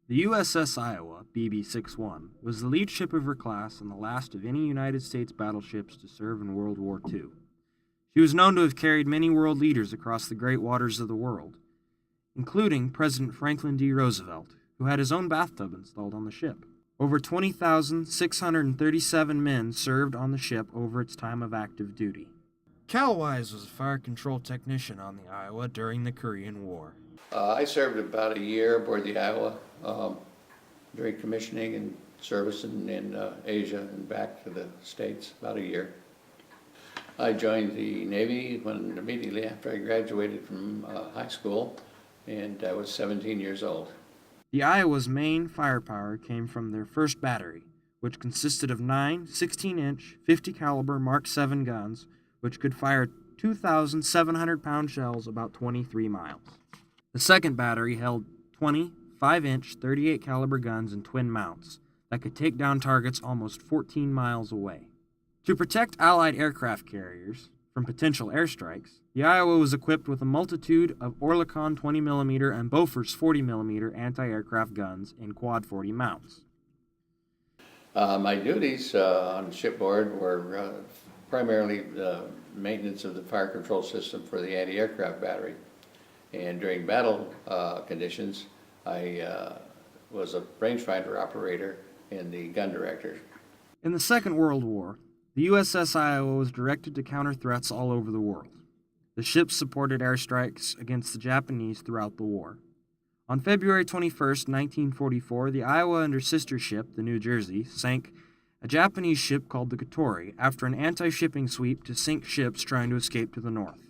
The USS Iowa, BB-61, was the lead ship of her class and the last of any United States battleships to serve in World War II. She was known to have carried many world leaders across the great waters of the world, including President Franklin D. Roosevelt, who had his own bathtub installed on the ship. Over 20,637 men served on the ship over its time of active duty. Cal Wise was a fire control technician on the Iowa during the Korean War. I served about a year aboard the Iowa during commissioning and service in Asia and back to the States, about a year. I joined the Navy immediately after I graduated from high school, and I was 17 years old. The Iowa's main firepower came from their first battery, which consisted of 9 16-inch 50 caliber Mark 7 guns, which could fire 2,700-pound shells about 23 miles. The second battery held 20 5-inch 38 caliber guns and twin mounts that could take down targets almost 14 miles away. To protect Allied aircraft carriers from potential airstrikes, the Iowa was equipped with a multitude of Oerlikon 20mm and Bofors 40mm anti-aircraft guns in quad 40 mounts. My duties on shipboard were primarily maintenance of the fire control system for the anti-aircraft battery. And during battle conditions, I was a rangefinder operator and the gun director. In the Second World War, the USS Iowa was directed to counter threats all over the world. The ship supported airstrikes against the Japanese throughout the war. On February 21, 1944, the Iowa and her sister ship, the New Jersey, sank a Japanese ship called the Katori after an anti-shipping sweep to sink ships trying to escape to the north.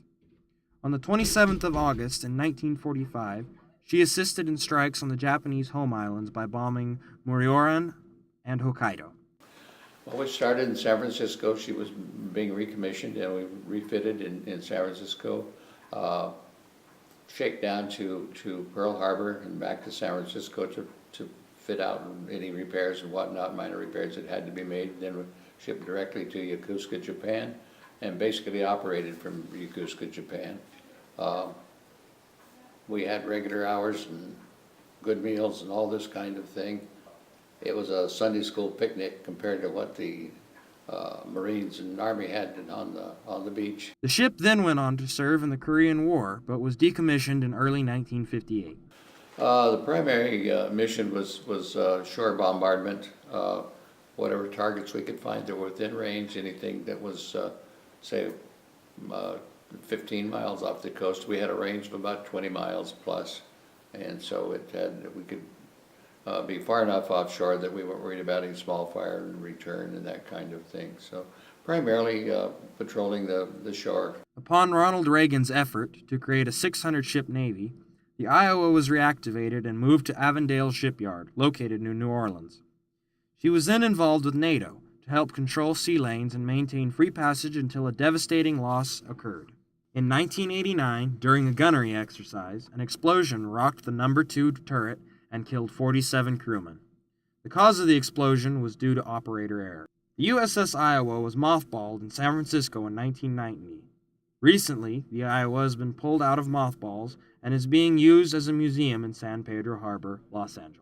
On the 27th of August in 1945, she assisted in strikes on the Japanese home islands by bombing Morioran and Hokkaido. Well, we started in San Francisco. She was being recommissioned and we refitted in San Francisco. Shakedown to Pearl Harbor and back to San Francisco to fit out any repairs and whatnot, minor repairs that had to be made. Then we shipped directly to Yokosuka, Japan, and basically operated from Yokosuka, Japan. We had regular hours and good meals and all this kind of thing. It was a Sunday school picnic compared to what the Marines and Army had on the beach. The ship then went on to serve in the Korean War, but was decommissioned in early 1958. The primary mission was shore bombardment, whatever targets we could find that were within range, anything that was, say, 15 miles off the coast. We had a range of about 20 miles plus, and so we could be far enough offshore that we weren't worried about any small fire and return and that kind of thing. So primarily patrolling the shore. Upon Ronald Reagan's effort to create a 600-ship Navy, the Iowa was reactivated and moved to Avondale Shipyard, located in New Orleans. She was then involved with NATO to help control sea lanes and maintain free passage until a devastating loss occurred. In 1989, during a gunnery exercise, an explosion rocked the No. 2 turret and killed 47 crewmen. The cause of the explosion was due to operator error. The USS Iowa was mothballed in San Francisco in 1990. Recently, the Iowa has been pulled out of mothballs and is being used as a museum in San Pedro Harbor, Los Angeles.